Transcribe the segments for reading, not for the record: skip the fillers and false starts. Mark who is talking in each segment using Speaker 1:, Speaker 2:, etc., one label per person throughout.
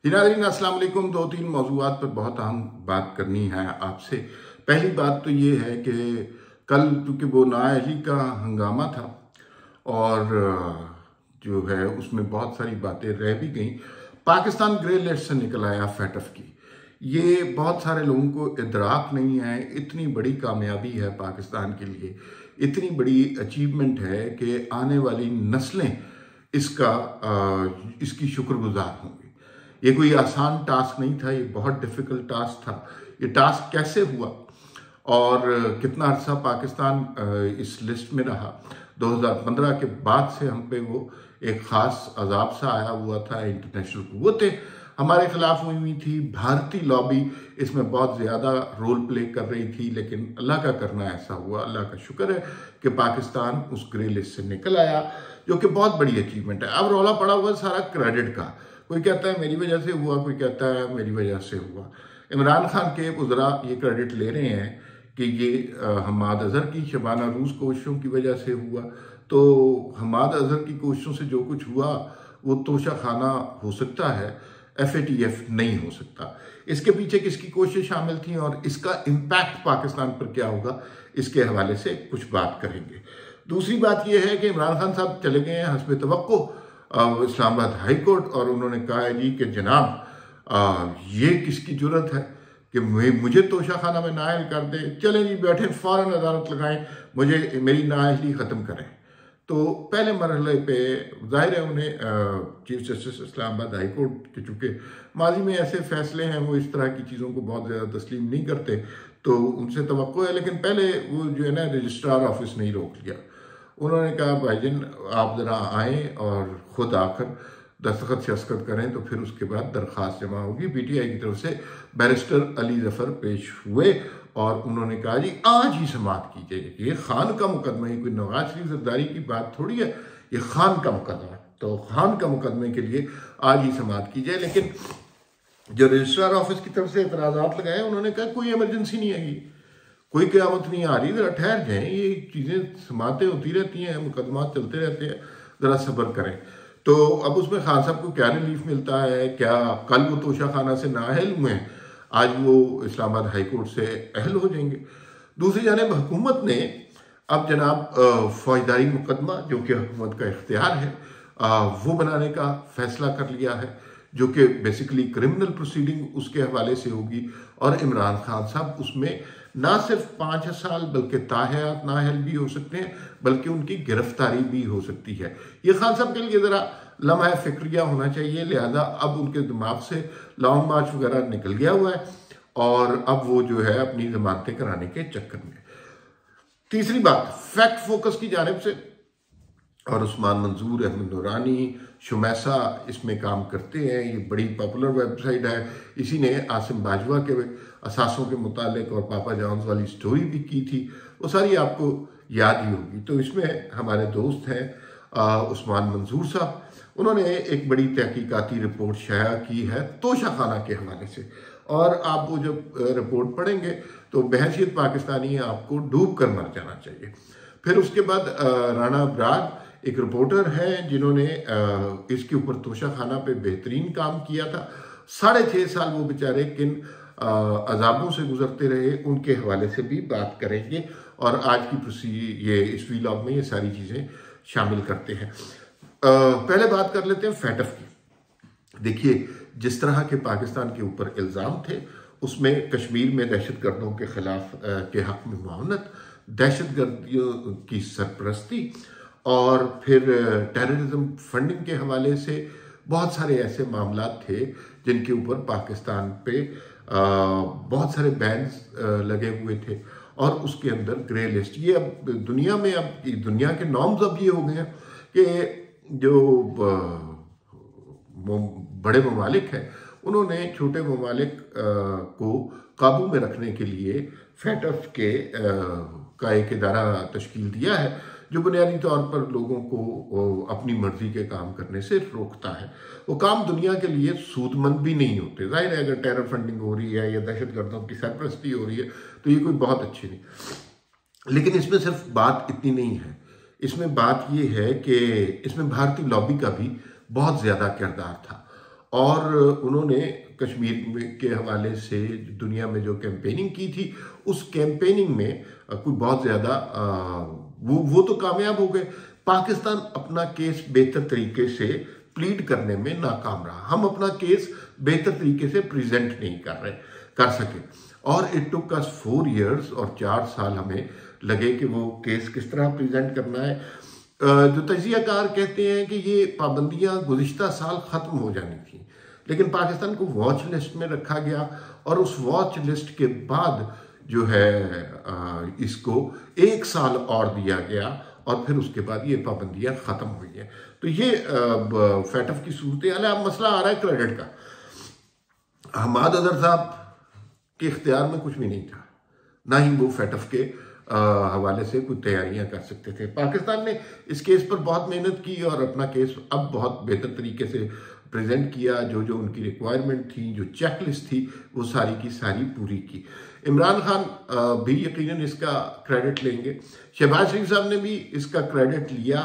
Speaker 1: जी नाज़रीन, अस्सलाम वालेकुम। दो तीन मौज़ूआत पर बहुत अहम बात करनी है आपसे। पहली बात तो ये है कि कल चूँकि वो नाअहली का हंगामा था और जो है उसमें बहुत सारी बातें रह भी गई। पाकिस्तान ग्रे लिस्ट से निकल आया फैटफ की। ये बहुत सारे लोगों को इदराक नहीं है। इतनी बड़ी कामयाबी है पाकिस्तान के लिए, इतनी बड़ी अचीवमेंट है कि आने वाली नस्लें इसकी शुक्रगुजार होंगी। ये कोई आसान टास्क नहीं था, ये बहुत डिफ़िकल्ट टास्क था। ये टास्क कैसे हुआ और कितना अरसा पाकिस्तान इस लिस्ट में रहा। 2015 के बाद से हम पे वो एक ख़ास अजाब सा आया हुआ था। इंटरनेशनल कुव्वतें हमारे खिलाफ हुई थी, भारतीय लॉबी इसमें बहुत ज़्यादा रोल प्ले कर रही थी, लेकिन अल्लाह का करना ऐसा हुआ। अल्लाह का शुक्र है कि पाकिस्तान उस ग्रे लिस्ट से निकल आया, जो कि बहुत बड़ी अचीवमेंट है। अब रौला पड़ा हुआ सारा क्रेडिट का। कोई कहता है मेरी वजह से हुआ, कोई कहता है मेरी वजह से हुआ। इमरान खान के उज़रा ये क्रेडिट ले रहे हैं कि ये हमाद अजहर की शबाना रूस कोशिशों की वजह से हुआ। तो हमाद अजहर की कोशिशों से जो कुछ हुआ वो तोशा खाना हो सकता है, FATF नहीं हो सकता। इसके पीछे किसकी कोशिश शामिल थी और इसका इम्पैक्ट पाकिस्तान पर क्या होगा, इसके हवाले से कुछ बात करेंगे। दूसरी बात यह है कि इमरान खान साहब चले गए हैं हस्ब तवक्को इस्लामाबाद हाई कोर्ट, और उन्होंने कहा है जी कि जनाब ये किसकी जुर्रत है कि मुझे तोशा खाना में नाअहल कर दे। चलें जी, बैठे फ़ौरन अदालत लगाएं, मुझे मेरी नाअहली ख़त्म करें। तो पहले मरहले पे ज़ाहिर है उन्हें chief justice Islamabad high court के, चूँकि माजी में ऐसे फैसले हैं वो इस तरह की चीज़ों को बहुत ज़्यादा तस्लीम नहीं करते, तो उनसे तवक्को है। लेकिन पहले वो जो है ना रजिस्ट्रार ऑफिस नहीं रोक लिया। उन्होंने कहा भाईजान आप ज़रा आएँ और ख़ुद आकर दस्तखत शस्तखत करें, तो फिर उसके बाद दरख्वास्त जमा होगी। PTI की तरफ से बैरिस्टर अली ज़फ़र पेश हुए और उन्होंने कहा जी आज ही समाअत कीजिए। ये खान का मुकदमा, ये कोई नवाज शरीफ ज़रदारी की बात थोड़ी है, ये खान का मुकदमा है। तो खान का मुकदमे के लिए आज ही समाअत कीजिए। लेकिन जो रजिस्ट्रार ऑफिस की तरफ से एतराज़ात लगाए, उन्होंने कहा कोई एमरजेंसी नहीं आएगी, कोई क़यामत नहीं आ रही, ज़रा ठहर जाएँ, ये चीज़ें समातें होती रहती हैं, मुकदमा चलते रहते हैं, ज़रा सब्र करें। तो अब उसमें खान साहब को क्या रिलीफ मिलता है? क्या कल वो तोशा खाना से नाअहल हुए हैं, आज वो इस्लामाबाद हाई कोर्ट से अहल हो जाएंगे? दूसरी जानिब हुकूमत ने अब जनाब फौजदारी मुकदमा, जो कि हुकूमत का इख्तियार है, वो बनाने का फैसला कर लिया है, जो कि बेसिकली क्रिमिनल प्रोसीडिंग उसके हवाले से होगी। और इमरान खान साहब उसमें ना सिर्फ 5 साल बल्कि ताहयात नाअहल भी हो सकते हैं, बल्कि उनकी गिरफ्तारी भी हो सकती है। ये खान साहब के लिए ज़रा लम्हा फिक्रिया होना चाहिए। लिहाजा अब उनके दिमाग से लॉन्ग मार्च वगैरह निकल गया हुआ है और अब वो जो है अपनी जमानतें कराने के चक्कर में। तीसरी बात फैक्ट फोकस की जानिब से, और उस्मान मंजूर, अहमद नूरानी, शुमैसा इसमें काम करते हैं। ये बड़ी पॉपुलर वेबसाइट है। इसी ने आसिम बाजवा के असासों के मुतालिक और पापा जॉन्स वाली स्टोरी भी की थी, वो सारी आपको याद ही होगी। तो इसमें हमारे दोस्त हैं उस्मान मंजूर साहब, उन्होंने एक बड़ी तहकीकाती रिपोर्ट शाया की है तोशा खाना के हवाले से। और आप वो जब रिपोर्ट पढ़ेंगे तो बहैसियत पाकिस्तानी आपको डूब कर मर जाना चाहिए। फिर उसके बाद राना अबरार एक रिपोर्टर हैं जिन्होंने इसके ऊपर तोशा खाना पे बेहतरीन काम किया था। 6.5 साल वो बेचारे किन अजाबों से गुजरते रहे, उनके हवाले से भी बात करेंगे। और आज की ये इस वीलॉग में ये सारी चीज़ें शामिल करते हैं। पहले बात कर लेते हैं फैटफ की। देखिए, जिस तरह के पाकिस्तान के ऊपर इल्ज़ाम थे, उसमें कश्मीर में दहशतगर्दों के खिलाफ के हक़ में मुआवनत, दहशतगर्दियों की सरपरस्ती और फिर टेररिज्म फंडिंग के हवाले से बहुत सारे ऐसे मामला थे जिनके ऊपर पाकिस्तान पे बहुत सारे बैन्स लगे हुए थे। और उसके अंदर ग्रे लिस्ट, ये अब दुनिया में, अब दुनिया के नॉर्म्स अब ये हो गए हैं कि जो बड़े ममालिक हैं उन्होंने छोटे ममालिक को काबू में रखने के लिए फैटफ का एक इदारा तश्कील दिया है, जो बुनियादी तौर पर लोगों को अपनी मर्जी के काम करने से रोकता है। वो काम दुनिया के लिए सूदमंद भी नहीं होते। जाहिर है अगर टेरर फंडिंग हो रही है या दहशतगर्दों की सरपरस्ती हो रही है तो ये कोई बहुत अच्छी नहीं। लेकिन इसमें सिर्फ बात इतनी नहीं है, इसमें बात ये है कि इसमें भारतीय लॉबी का भी बहुत ज़्यादा किरदार था। और उन्होंने कश्मीर के हवाले से दुनिया में जो कैंपेनिंग की थी, उस कैंपेनिंग में कोई बहुत ज़्यादा वो तो कामयाब हो गए। पाकिस्तान अपना केस बेहतर तरीके से प्लीड करने में नाकाम रहा। हम अपना केस बेहतर तरीके से प्रेजेंट नहीं कर सके, और इट टुक अस 4 years और 4 साल हमें लगे कि वो केस किस तरह प्रेजेंट करना है। जो तजियाकार कहते हैं कि ये पाबंदियां गुज़िश्ता साल ख़त्म हो जानी थी, लेकिन पाकिस्तान को वॉच लिस्ट में रखा गया, और उस वॉच लिस्ट के बाद जो है इसको 1 साल और दिया गया, और फिर उसके बाद ये पाबंदियां ख़त्म हुई हैं। तो ये फैटफ की सूरत हाल है। अब मसला आ रहा है क्रेडिट का। हमाद अजहर साहब के इख्तियार में कुछ भी नहीं था, ना ही वो फैटफ के हवाले से कुछ तैयारियां कर सकते थे। पाकिस्तान ने इस केस पर बहुत मेहनत की और अपना केस अब बहुत बेहतर तरीके से प्रेजेंट किया। जो जो उनकी रिक्वायरमेंट थी, जो चेकलिस्ट थी, वो सारी की सारी पूरी की। इमरान खान भी यकीनन इसका क्रेडिट लेंगे, शहबाज शरीफ साहब ने भी इसका क्रेडिट लिया,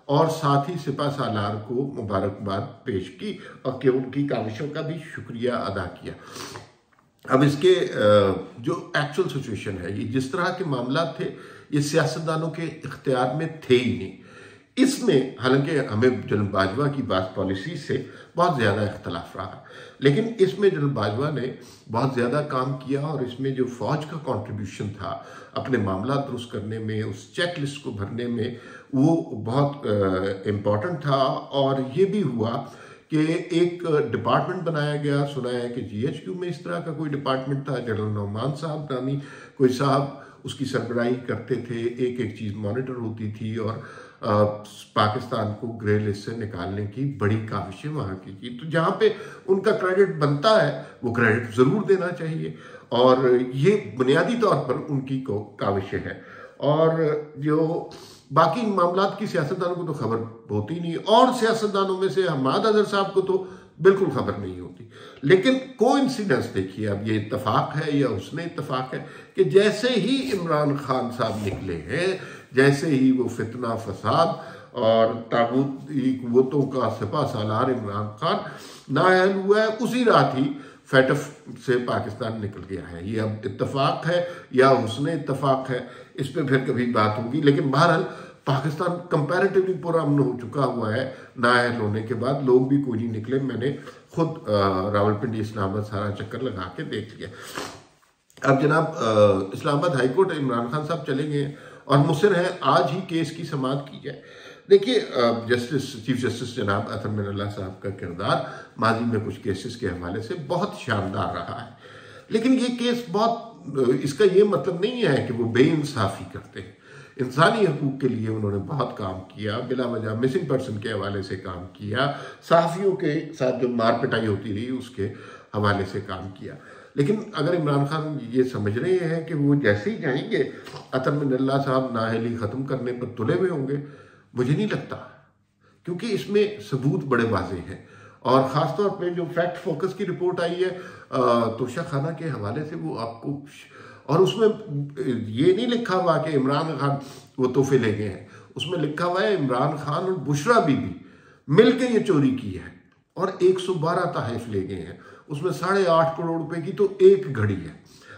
Speaker 1: और साथ ही सिपह सालार को मुबारकबाद पेश की और उनकी काविशों का भी शुक्रिया अदा किया। अब इसके जो एक्चुअल सिचुएशन है, ये जिस तरह के मामला थे, ये सियासतदानों के इख्तियार में थे ही नहीं। इसमें हालांकि हमें जनरल बाजवा की बात पॉलिसी से बहुत ज़्यादा इख्तलाफ रहा, लेकिन इसमें जनरल बाजवा ने बहुत ज़्यादा काम किया, और इसमें जो फ़ौज का कंट्रीब्यूशन था अपने मामला दुरुस्त करने में, उस चेक लिस्ट को भरने में, वो बहुत इम्पॉर्टेंट था। और ये भी हुआ कि एक डिपार्टमेंट बनाया गया। सुना है कि GHQ में इस तरह का कोई डिपार्टमेंट था, जनरल नौमान साहब नामी कोई साहब उसकी सरबराही करते थे। एक एक चीज़ मॉनिटर होती थी, और पाकिस्तान को ग्रे लिस्ट से निकालने की बड़ी काविशें वहाँ की। तो जहाँ पे उनका क्रेडिट बनता है, वो क्रेडिट ज़रूर देना चाहिए, और ये बुनियादी तौर पर उनकी काविशें हैं। और जो बाकी मामलात की सियासतदानों को तो खबर होती नहीं, और सियासतदानों में से हमाद अजहर साहब को तो बिल्कुल खबर नहीं होती। लेकिन कोइंसिडेंस देखिए, अब ये इत्तफाक है या उसने इत्तफाक है कि जैसे ही इमरान खान साहब निकले हैं, जैसे ही वो फितना फसाद और ताबूतों का सिपह सालार इमरान खान नाअहल हुआ है, उसी रात ही फैटफ से पाकिस्तान निकल गया है। ये अब इत्तफाक है या उसने इत्तफाक है, इस पर फिर कभी बात होगी। लेकिन बहरहाल पाकिस्तान कंपैरेटिवली पुरअमन हो चुका हुआ है नाअहल होने के बाद। लोग भी कोई नहीं निकले, मैंने खुद रावलपिंडी इस्लामाबाद सारा चक्कर लगा के देख लिया। अब जनाब इस्लामाबाद हाईकोर्ट इमरान खान साहब चले गए और मुसर है आज ही केस की समाअत की जाए। देखिए, चीफ जस्टिस जनाब अतर मिनल्ला साहब का किरदार माजी में कुछ केसेस के हवाले से बहुत शानदार रहा है, लेकिन ये केस बहुत, इसका ये मतलब नहीं है कि वो बेइंसाफ़ी करते हैं। इंसानी हकूक़ के लिए उन्होंने बहुत काम किया, बिला वजह मिसिंग पर्सन के हवाले से काम किया, सहाफ़ियों के साथ जो मार पिटाई होती रही उसके हवाले से काम किया। लेकिन अगर इमरान खान ये समझ रहे हैं कि वो जैसे ही जाएंगे अतर मिनल्ला साहब नाअहली ख़त्म करने पर तुले हुए होंगे, मुझे नहीं लगता, क्योंकि इसमें सबूत बड़े वाज़ेह हैं। और ख़ास तौर पे जो फैक्ट फोकस की रिपोर्ट आई है तोशा खाना के हवाले से, वो आपको, और उसमें ये नहीं लिखा हुआ कि इमरान खान वो तोहफे ले गए हैं, उसमें लिखा हुआ है इमरान खान और बुशरा बीबी मिल के ये चोरी की है और 112 तहफ़ ले गए हैं, उसमें 8.5 करोड़ रुपए की तो एक घड़ी है।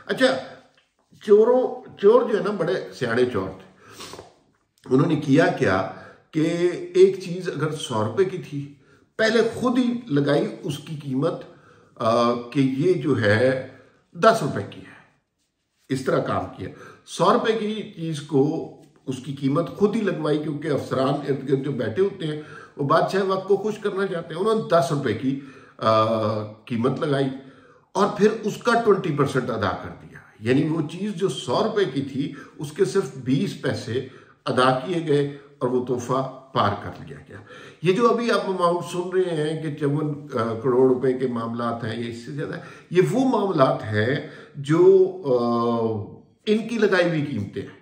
Speaker 1: अच्छा, चोर जो है ना, बड़े सियाणे चोर थे। उन्होंने किया क्या कि एक चीज़ अगर 100 रुपए की थी, पहले खुद ही लगाई उसकी कीमत कि ये जो है 10 रुपए की है। इस तरह काम किया, 100 रुपए की चीज़ को उसकी कीमत खुद ही लगवाई, क्योंकि अफसरान इर्द गिर्द जो बैठे होते हैं वो बादशाह वक्त को खुश करना चाहते हैं। उन्होंने 10 रुपए की कीमत लगाई और फिर उसका 20% अदा कर दिया। यानी वो चीज़ जो 100 रुपए की थी उसके सिर्फ 20 पैसे अदा किए गए और वो तोहफा पार कर लिया गया। ये जो अभी आप अमाउंट सुन रहे हैं कि 54 करोड़ रुपए के मामलात हैं, ये इससे ज़्यादा, ये वो मामलात हैं जो इनकी लगाई हुई कीमतें हैं,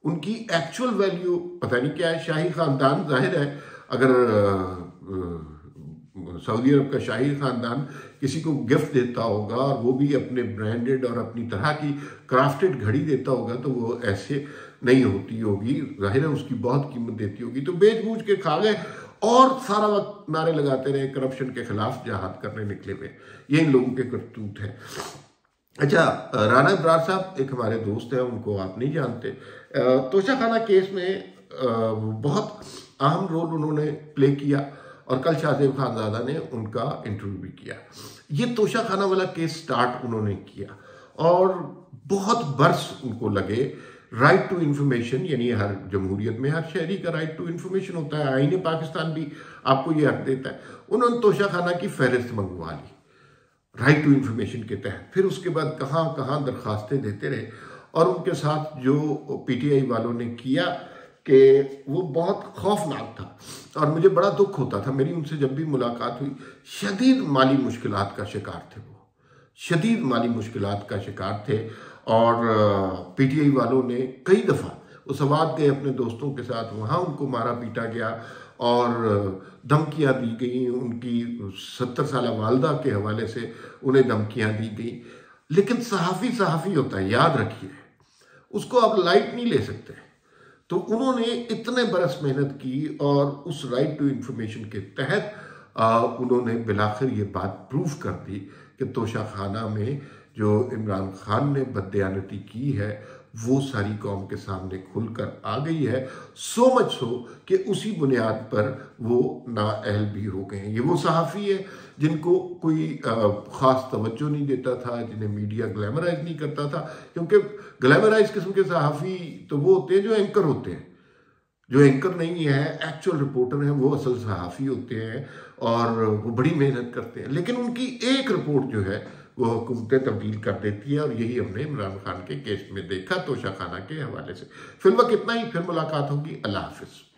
Speaker 1: उनकी एक्चुअल वैल्यू पता नहीं क्या है। शाही ख़ानदान, जाहिर है अगर सऊदी अरब का शाही ख़ानदान किसी को गिफ्ट देता होगा और वो भी अपने ब्रांडेड और अपनी तरह की क्राफ्टेड घड़ी देता होगा, तो वो ऐसे नहीं होती होगी, जाहिर है उसकी बहुत कीमत देती होगी। तो बेच बूझ के खा गए और सारा वक्त नारे लगाते रहे करप्शन के खिलाफ जहाद करने निकले हुए। ये इन लोगों के करतूत है। अच्छा, राना इब्रार साहब एक हमारे दोस्त हैं, उनको आप नहीं जानते। तोशाखाना केस में बहुत अहम रोल उन्होंने प्ले किया और कल शाहजेब खानजादा ने उनका इंटरव्यू भी किया। ये तोशाखाना वाला केस स्टार्ट उन्होंने किया और बहुत बरस उनको लगे। राइट टू इंफॉर्मेशन, यानी हर जमहूरियत में हर शहरी का राइट टू इंफॉर्मेशन होता है, आईने पाकिस्तान भी आपको ये हक देता है। उन्होंने तोशाखाना की फहरिस्त मंगवा ली राइट टू इंफॉर्मेशन के तहत। फिर उसके बाद कहाँ कहाँ दरखास्तें देते रहे और उनके साथ जो पीटीआई वालों ने किया कि वो बहुत खौफनाक था और मुझे बड़ा दुख होता था। मेरी उनसे जब भी मुलाकात हुई, शदीद माली मुश्किलात का शिकार थे, वो शदीद माली मुश्किलात का शिकार थे। और पीटीआई वालों ने कई दफ़ा वो सवात गए अपने दोस्तों के साथ, वहाँ उनको मारा पीटा गया और धमकियाँ दी गई। उनकी 70 साल वालदा के हवाले से उन्हें धमकियाँ दी गई। लेकिन सहाफ़ी होता है, याद रखिए, उसको आप लाइट नहीं ले सकते। तो उन्होंने इतने बरस मेहनत की और उस राइट टू इंफॉर्मेशन के तहत उन्होंने बिलाखिर ये बात प्रूव कर दी कि तोशाखाना में जो इमरान खान ने बददयानती की है वो सारी कौम के सामने खुलकर आ गई है। सो मच सो कि उसी बुनियाद पर वो नाअहल भी हो गए हैं। ये वो सहाफ़ी है जिनको कोई ख़ास तवज्जो नहीं देता था, जिन्हें मीडिया ग्लैमराइज नहीं करता था, क्योंकि ग्लैमराइज किस्म के सहाफ़ी तो वो होते हैं जो एंकर होते हैं। जो एंकर नहीं है, एक्चुअल रिपोर्टर हैं, वो असल सहाफ़ी होते हैं और वो बड़ी मेहनत करते हैं। लेकिन उनकी एक रिपोर्ट जो है वो हुकूमतें तब्दील कर देती है और यही हमने इमरान खान के केस में देखा तोशाखाना के हवाले से। फिर वक्त इतना ही, फिर मुलाकात होगी। अल्लाह हाफिज़।